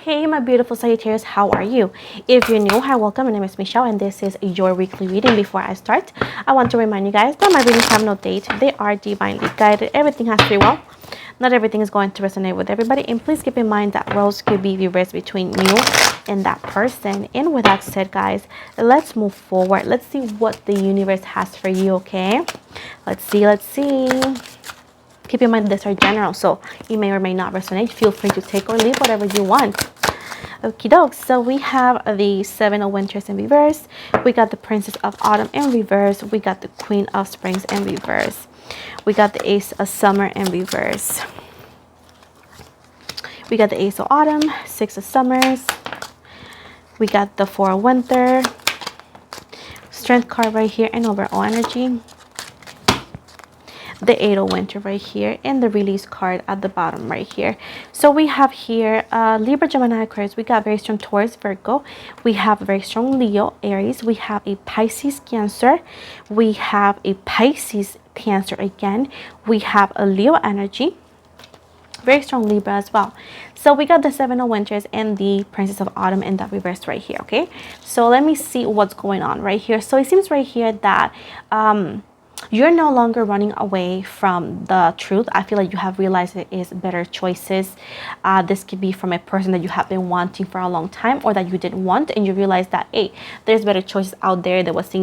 Hey my beautiful Sagittarius, how are you? If you're new, hi, welcome. My name is Michelle and this is your weekly reading. Before I start, I want to remind you guys that my readings have no date. They are divinely guided. Everything has free will. Not everything is going to resonate with everybody, and please keep in mind that roles could be reversed between you and that person. And with that said, guys, let's move forward. Let's see what the universe has for you. Okay, let's see. Keep in mind these are general, so it may or may not resonate. Feel free to take or leave whatever you want. Okie doke. So we have the Seven of Winters in reverse. We got the Princess of Autumn in reverse. We got the Queen of Springs in reverse. We got the Ace of Summer in reverse. We got the Ace of Autumn, Six of Summers. We got the Four of Winter, Strength card right here, and overall energy. The Eight of Winter right here, and the Release card at the bottom right here. So we have here Libra, Gemini, Aquarius. We got very strong Taurus, Virgo. We have very strong Leo, Aries. We have a Pisces, Cancer. We have a Pisces, Cancer again. We have a Leo energy. Very strong Libra as well. So we got the Seven of Winters and the Princess of Autumn in that reverse right here. Okay, so let me see what's going on right here. So it seems right here that you're no longer running away from the truth. I feel like you have realized it is better choices. This could be from a person that you have been wanting for a long time, or that you didn't want, and you realize that, hey, there's better choices out there. There was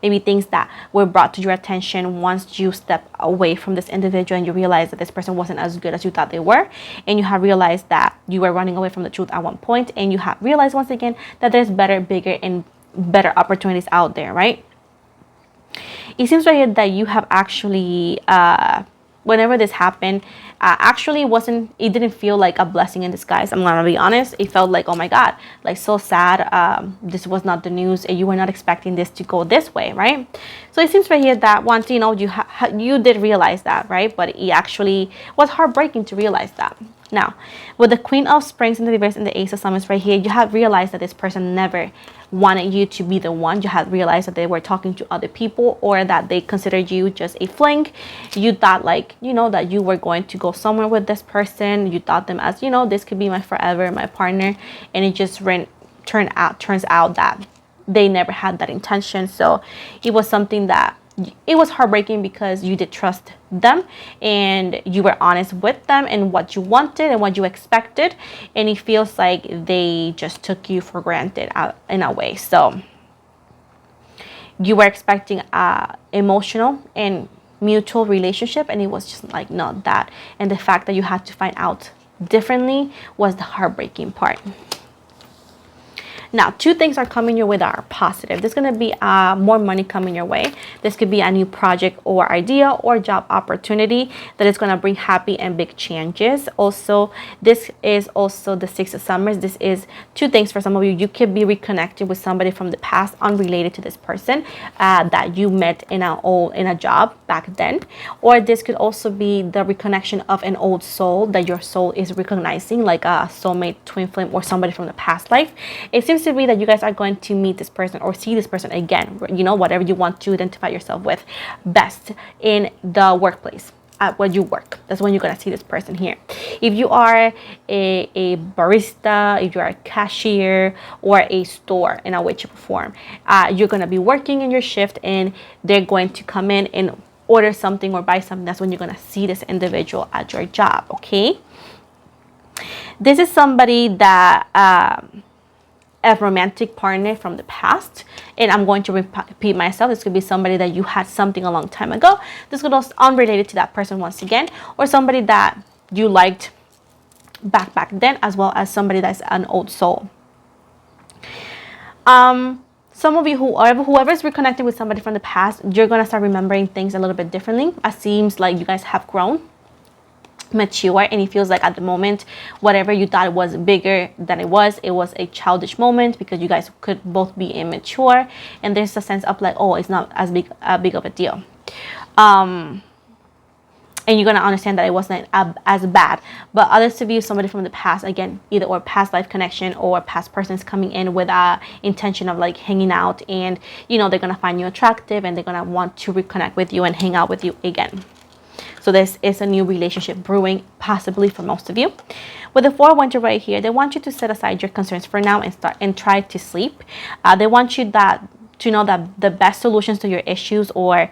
maybe things that were brought to your attention once you step away from this individual, and you realize that this person wasn't as good as you thought they were, and you have realized that you were running away from the truth at one point, and you have realized once again that there's better, bigger, and better opportunities out there, right? It seems right here that you have actually, whenever this happened, it didn't feel like a blessing in disguise. I'm gonna be honest. It felt like, oh my God, like so sad. This was not the news, and you were not expecting this to go this way, right? So it seems right here that once, you did realize that, right? But it actually was heartbreaking to realize that. Now, with the Queen of Springs in the reverse and the Ace of Summers right here, you have realized that this person never wanted you to be the one. You have realized that they were talking to other people, or that they considered you just a fling. You thought like, that you were going to go somewhere with this person. You thought them as, this could be my forever, my partner. And it just turns out that they never had that intention. So it was something that it was heartbreaking, because you did trust them and you were honest with them and what you wanted and what you expected, and it feels like they just took you for granted in a way. So you were expecting a emotional and mutual relationship, and it was just like not that, and the fact that you had to find out differently was the heartbreaking part. Now, two things are coming your way that are positive. There's going to be more money coming your way. This could be a new project or idea or job opportunity that is going to bring happy and big changes. Also, this is also the Six of Summers. This is two things for some of you. You could be reconnected with somebody from the past unrelated to this person that you met in a job back then. Or this could also be the reconnection of an old soul that your soul is recognizing, like a soulmate, twin flame, or somebody from the past life. It seems to be that you guys are going to meet this person or see this person again, whatever you want to identify yourself with best in the workplace, at where you work. That's when you're going to see this person here. If you are a barista, if you are a cashier, or a store in a way, shape, or form, you're going to be working in your shift, and they're going to come in and order something or buy something. That's when you're going to see this individual at your job. Okay, this is somebody that a romantic partner from the past, and I'm going to repeat myself. This could be somebody that you had something a long time ago. This could also unrelated to that person once again, or somebody that you liked back then, as well as somebody that's an old soul. Some of you, whoever's reconnecting with somebody from the past, you're gonna start remembering things a little bit differently. It seems like you guys have grown, mature, and it feels like at the moment whatever you thought was bigger than it was a childish moment, because you guys could both be immature, and there's a sense of like, oh, it's not as big of a deal, and you're gonna understand that it wasn't as bad. But others of you, somebody from the past, again, either or past life connection or past persons coming in with a intention of like hanging out, and they're gonna find you attractive, and they're gonna want to reconnect with you and hang out with you again. So this is a new relationship brewing, possibly for most of you. With the Four of Wands right here, they want you to set aside your concerns for now and try to sleep. They want you to know that the best solutions to your issues, or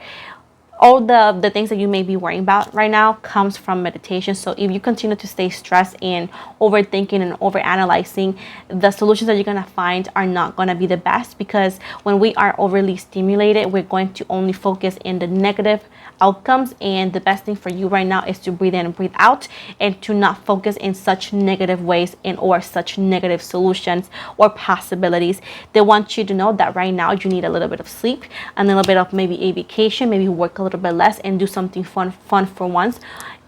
all the things that you may be worrying about right now, comes from meditation. So if you continue to stay stressed and overthinking and overanalyzing, the solutions that you're going to find are not going to be the best, because when we are overly stimulated, we're going to only focus in the negative outcomes. And the best thing for you right now is to breathe in and breathe out, and to not focus in such negative ways and or such negative solutions or possibilities. They want you to know that right now you need a little bit of sleep, and a little bit of maybe a vacation, maybe work a little bit less and do something fun for once,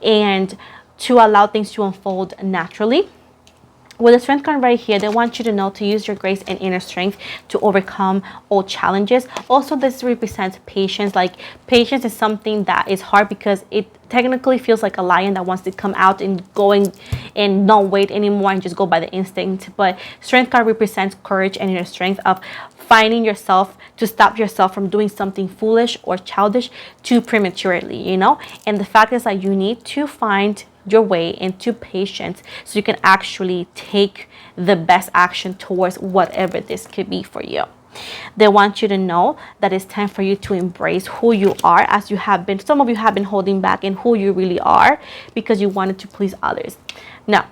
and to allow things to unfold naturally. With the Strength card right here, they want you to know to use your grace and inner strength to overcome all challenges. Also, this represents patience. Like, patience is something that is hard because it technically feels like a lion that wants to come out and going and not wait anymore and just go by the instinct. But Strength card represents courage and inner strength of finding yourself to stop yourself from doing something foolish or childish too prematurely, you know? And the fact is that you need to find your way into patience so you can actually take the best action towards whatever this could be for you. They want you to know that it's time for you to embrace who you are, as you have been, some of you have been holding back in who you really are because you wanted to please others. Now,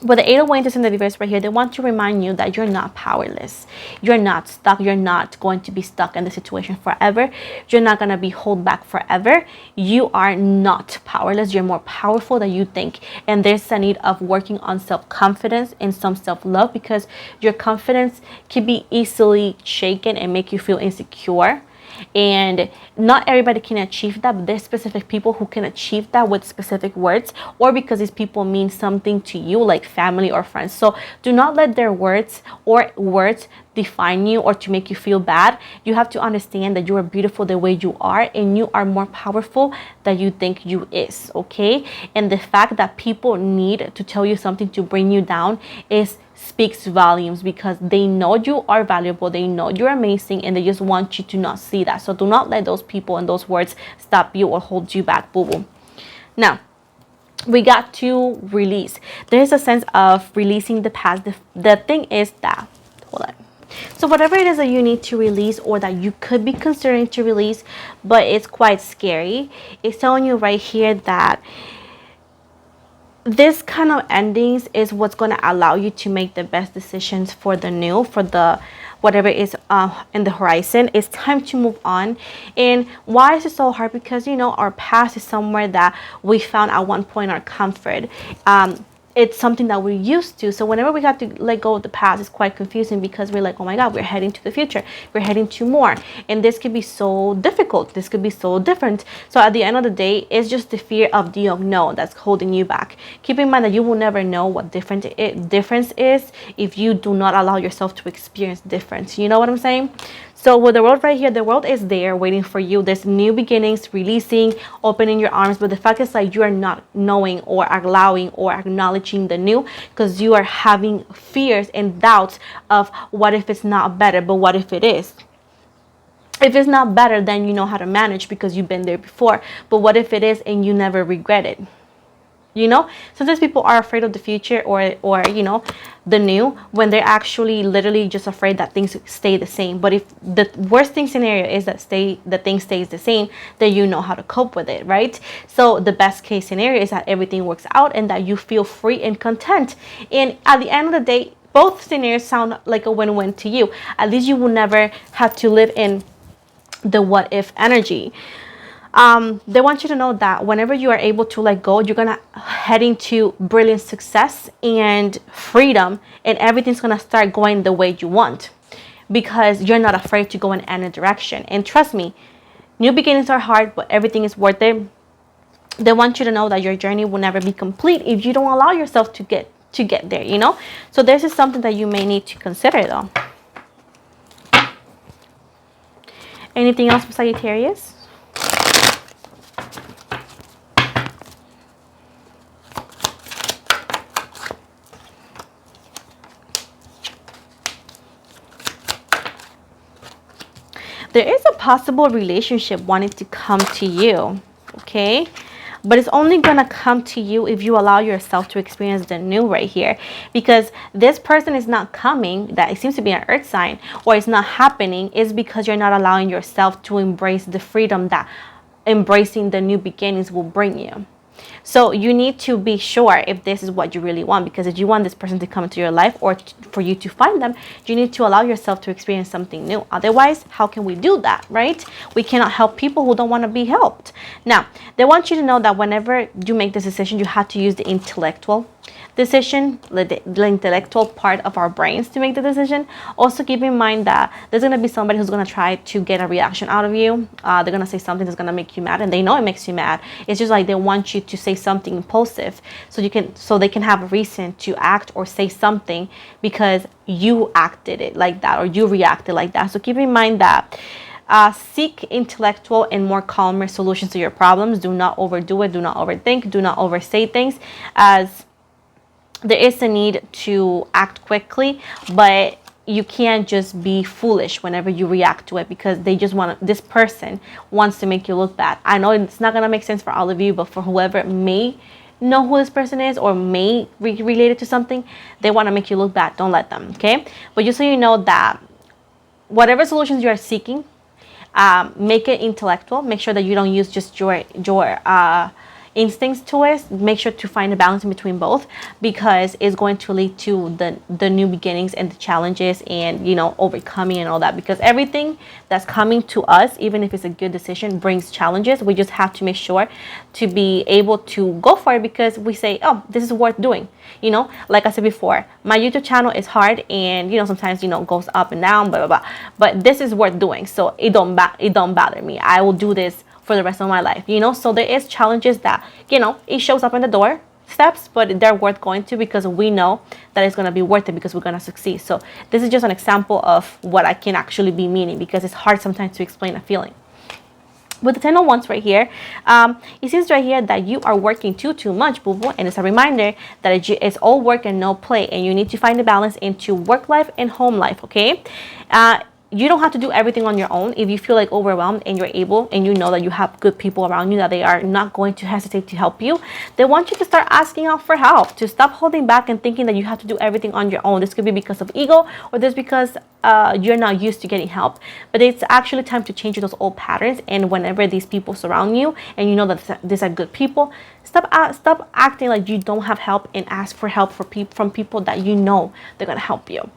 with the Eight of Wands in the reverse right here, they want to remind you that you're not powerless. You're not stuck. You're not going to be stuck in the situation forever. You're not going to be held back forever. You are not powerless. You're more powerful than you think. And there's a need of working on self-confidence and some self-love, because your confidence can be easily shaken and make you feel insecure. And not everybody can achieve that, but there's specific people who can achieve that with specific words, or because these people mean something to you, like family or friends. So do not let their words define you or to make you feel bad. You have to understand that you are beautiful the way you are, and you are more powerful than you think you is, okay? And the fact that people need to tell you something to bring you down speaks volumes, because they know you are valuable, they know you're amazing, and they just want you to not see that. So do not let those people and those words stop you or hold you back, boo-boo. Now, we got to release. There's a sense of releasing the past. The thing is that, hold on. So whatever it is that you need to release, or that you could be considering to release, but it's quite scary, it's telling you right here that this kind of endings is what's going to allow you to make the best decisions for the new, for the whatever is in the horizon. It's time to move on. And why is it so hard? Because, you know, our past is somewhere that we found at one point our comfort. It's something that we're used to. So whenever we have to let go of the past, it's quite confusing, because we're like, oh my God, we're heading to the future. We're heading to more. And this could be so difficult. This could be so different. So at the end of the day, it's just the fear of the unknown that's holding you back. Keep in mind that you will never know what difference is if you do not allow yourself to experience difference. You know what I'm saying? So with the world right here, the world is there waiting for you. There's new beginnings, releasing, opening your arms. But the fact is like you are not knowing or allowing or acknowledging the new, because you are having fears and doubts of what if it's not better, but what if it is? If it's not better, then you know how to manage because you've been there before. But what if it is and you never regret it? You know, sometimes people are afraid of the future or you know, the new, when they're actually literally just afraid that things stay the same. But if the worst thing scenario is that thing stays the same, then you know how to cope with it, right? So the best case scenario is that everything works out and that you feel free and content. And at the end of the day, both scenarios sound like a win-win to you. At least you will never have to live in the what if energy. They want you to know that whenever you are able to let go, you're gonna head into brilliant success and freedom, and everything's gonna start going the way you want, because you're not afraid to go in any direction. And trust me, new beginnings are hard, but everything is worth it. They want you to know that your journey will never be complete if you don't allow yourself to get there, you know? So this is something that you may need to consider though. Anything else for Sagittarius? There is a possible relationship wanting to come to you, okay? but it's only gonna come to you if you allow yourself to experience the new right here. Because this person is not coming, that it seems to be an earth sign, or it's not happening, is because you're not allowing yourself to embrace the freedom that embracing the new beginnings will bring you. So you need to be sure if this is what you really want, because if you want this person to come into your life or for you to find them, you need to allow yourself to experience something new. Otherwise, how can we do that, right? We cannot help people who don't want to be helped. Now, they want you to know that whenever you make this decision, you have to use the intellectual decision, the intellectual part of our brains to make the decision. Also keep in mind that there's going to be somebody who's going to try to get a reaction out of you. They're going to say something that's going to make you mad, and they know it makes you mad. It's just like they want you to say something impulsive so they can have a reason to act or say something because you acted it like that or you reacted like that. So keep in mind that seek intellectual and more calmer solutions to your problems. Do not overdo it. Do not overthink. Do not oversay things, as there is a need to act quickly, but you can't just be foolish whenever you react to it, because this person wants to make you look bad. I know it's not going to make sense for all of you, but for whoever may know who this person is or may relate it to something, they want to make you look bad. Don't let them, okay? But just so you know that whatever solutions you are seeking, make it intellectual. Make sure that you don't use just your instincts to it. Make sure to find a balance in between both, because it's going to lead to the new beginnings and the challenges and, you know, overcoming and all that. Because everything that's coming to us, even if it's a good decision, brings challenges. We just have to make sure to be able to go for it, because we say, oh, this is worth doing. You know, like I said before, my YouTube channel is hard, and, you know, sometimes, you know, goes up and down, blah blah blah, but this is worth doing, so it don't bother me. I will do this for the rest of my life, you know. So there is challenges that, you know, it shows up in the door steps, but they're worth going to, because we know that it's going to be worth it, because we're going to succeed. So this is just an example of what I can actually be meaning, because it's hard sometimes to explain a feeling. With the 10 of Wands right here, it seems right here that you are working too much, boo-boo, and it's a reminder that it's all work and no play, and you need to find a balance into work life and home life, okay? You don't have to do everything on your own. If you feel like overwhelmed and you're able, and you know that you have good people around you that they are not going to hesitate to help you, they want you to start asking out for help, to stop holding back and thinking that you have to do everything on your own. This could be because of ego, or this because you're not used to getting help. But it's actually time to change those old patterns. And whenever these people surround you and you know that these are good people, stop acting like you don't have help, and ask for help from people that you know they're going to help you.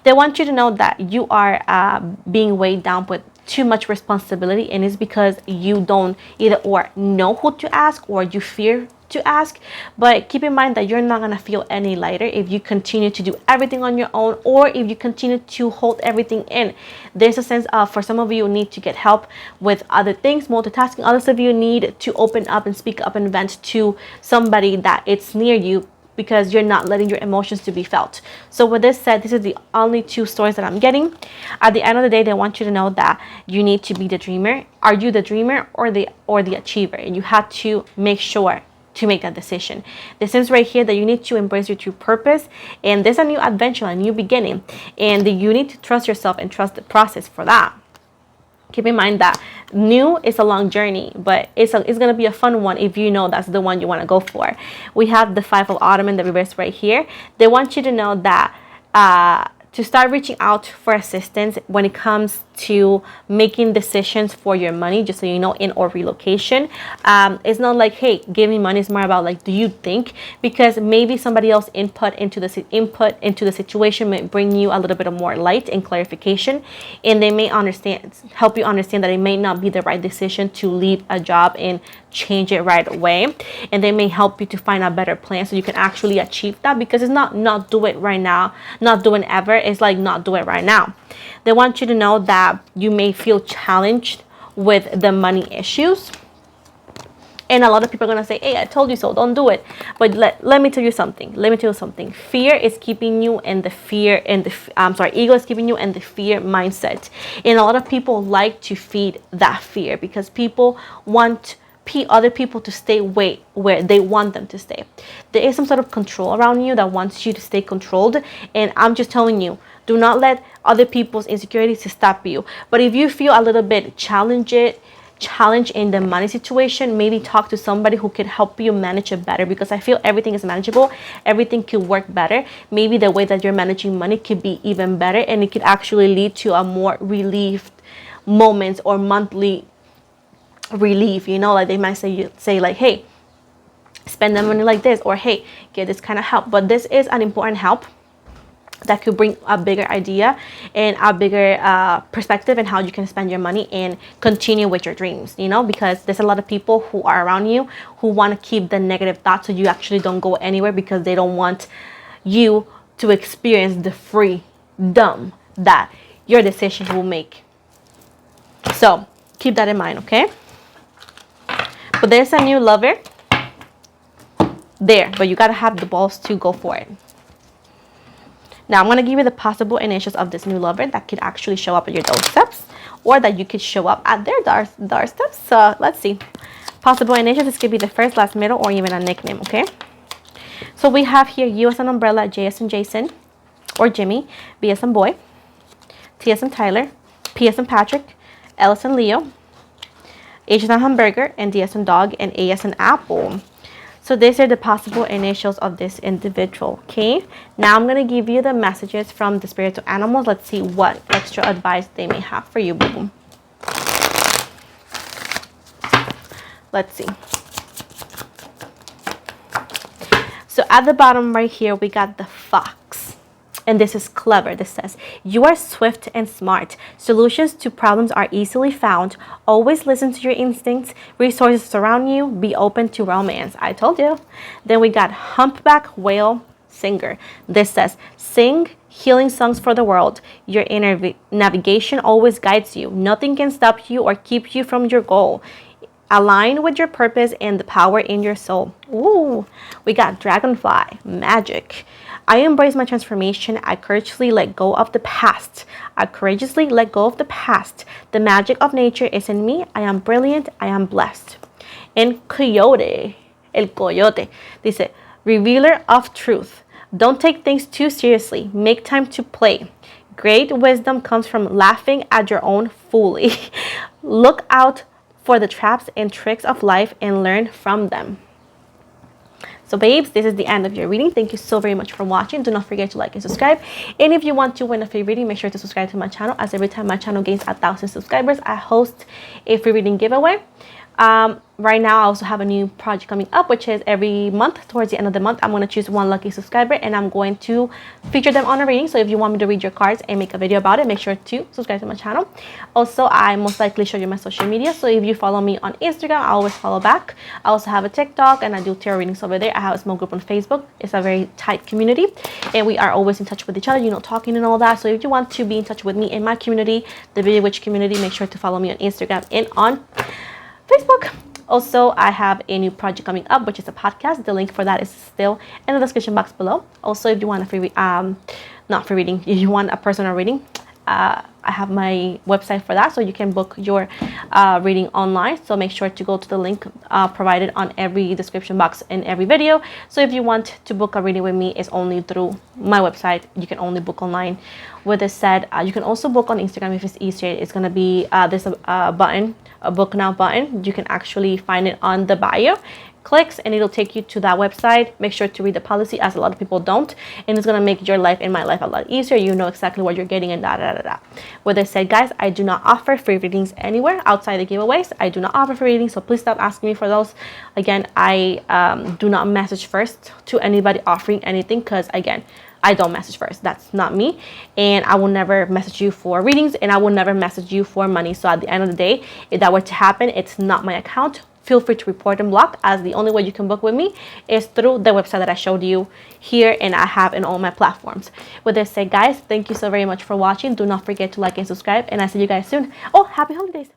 They want you to know that you are being weighed down with too much responsibility, and it's because you don't either or know who to ask, or you fear to ask. But keep in mind that you're not going to feel any lighter if you continue to do everything on your own, or if you continue to hold everything in. There's a sense of, for some of you, need to get help with other things, multitasking. Others of you need to open up and speak up and vent to somebody that it's near you, because you're not letting your emotions to be felt. So with this said, this is the only two stories that I'm getting. At the end of the day, they want you to know that you need to be the dreamer. Are you the dreamer or the achiever? And you have to make sure to make that decision. This is right here that you need to embrace your true purpose, and there's a new adventure, a new beginning, and you need to trust yourself and trust the process for that. Keep in mind that new is a long journey, but it's going to be a fun one if you know that's the one you want to go for. We have the 5 of Autumn in the reverse right here. They want you to know that to start reaching out for assistance when it comes to making decisions for your money, just so you know, in or relocation. It's not like, hey, give me money. It's more about like, do you think? Because maybe somebody else input into the situation may bring you a little bit of more light and clarification, and they may help you understand that it may not be the right decision to leave a job and change it right away, and they may help you to find a better plan so you can actually achieve that. Because it's not do it right now, not doing ever. It's like not do it right now. They want you to know that you may feel challenged with the money issues, and a lot of people are going to say, hey, I told you so, don't do it. But let me tell you something. Fear is keeping you in the fear, ego is keeping you in the fear mindset. And a lot of people like to feed that fear, because people want other people to stay where they want them to stay. There is some sort of control around you that wants you to stay controlled, and I'm just telling you, do not let other people's insecurities to stop you. But if you feel a little bit challenged challenge in the money situation, maybe talk to somebody who could help you manage it better, because I feel everything is manageable. Everything could work better. Maybe the way that you're managing money could be even better, and it could actually lead to a more relieved moments or monthly relief. You know, like they might say like, hey, spend the money like this, or hey, get this kind of help. But this is an important help that could bring a bigger idea and a bigger perspective in how you can spend your money and continue with your dreams, you know, because there's a lot of people who are around you who want to keep the negative thoughts so you actually don't go anywhere, because they don't want you to experience the freedom that your decisions will make. So keep that in mind, okay? But there's a new lover there, but you got to have the balls to go for it. Now, I'm going to give you the possible initials of this new lover that could actually show up at your doorsteps, or that you could show up at their doorsteps. So let's see. Possible initials, this could be the first, last, middle, or even a nickname, okay? So we have here U as an umbrella, J as in Jason or Jimmy, B as in boy, T as in Tyler, P as in Patrick, L as in Leo, H as in hamburger, and D as in dog, and A as in apple. So these are the possible initials of this individual, okay? Now I'm going to give you the messages from the spiritual animals. Let's see what extra advice they may have for you, boo. Let's see. So at the bottom right here, we got the fox. And this is clever. This says, you are swift and smart. Solutions to problems are easily found. Always listen to your instincts. Resources surround you. Be open to romance. I told you. Then we got humpback whale singer. This says, sing healing songs for the world. Your inner navigation always guides you. Nothing can stop you or keep you from your goal. Align with your purpose and the power in your soul. Ooh, we got dragonfly, magic. I embrace my transformation. I courageously let go of the past. I courageously let go of the past. The magic of nature is in me. I am brilliant. I am blessed. And coyote, el coyote, dice, revealer of truth. Don't take things too seriously. Make time to play. Great wisdom comes from laughing at your own folly. Look out for the traps and tricks of life and learn from them. So babes, this is the end of your reading. Thank you so very much for watching. Do not forget to like and subscribe. And if you want to win a free reading, make sure to subscribe to my channel, as every time my channel gains 1,000 subscribers, I host a free reading giveaway. Right now I also have a new project coming up, which is every month towards the end of the month I'm going to choose one lucky subscriber and I'm going to feature them on a reading. So if you want me to read your cards and make a video about it, make sure to subscribe to my channel. Also, I most likely show you my social media, so if you follow me on Instagram, I always follow back. I also have a TikTok and I do tarot readings over there. I have a small group on Facebook. It's a very tight community and we are always in touch with each other, you know, talking and all that. So if you want to be in touch with me in my community, the Video Witch community, make sure to follow me on Instagram and on Facebook. Also, I have a new project coming up, which is a podcast. The link for that is still in the description box below. Also, if you want a free, not free reading, if you want a personal reading, I have my website for that, so you can book your reading online. So make sure to go to the link provided on every description box in every video. So if you want to book a reading with me, it's only through my website. You can only book online. With this said, you can also book on Instagram if it's easier. It's gonna be there's a button, a book now button. You can actually find it on the bio. Clicks and it'll take you to that website. Make sure to read the policy, as a lot of people don't, and it's gonna make your life and my life a lot easier. You know exactly what you're getting and With that said, guys, I do not offer free readings anywhere outside the giveaways. I do not offer free readings, so please stop asking me for those. Again, I do not message first to anybody offering anything, because again, I don't message first. That's not me, and I will never message you for readings, and I will never message you for money. So at the end of the day, if that were to happen, it's not my account. Feel free to report and block, as the only way you can book with me is through the website that I showed you here and I have in all my platforms. With this said, guys, thank you so very much for watching. Do not forget to like and subscribe, and I'll see you guys soon. Oh, happy holidays.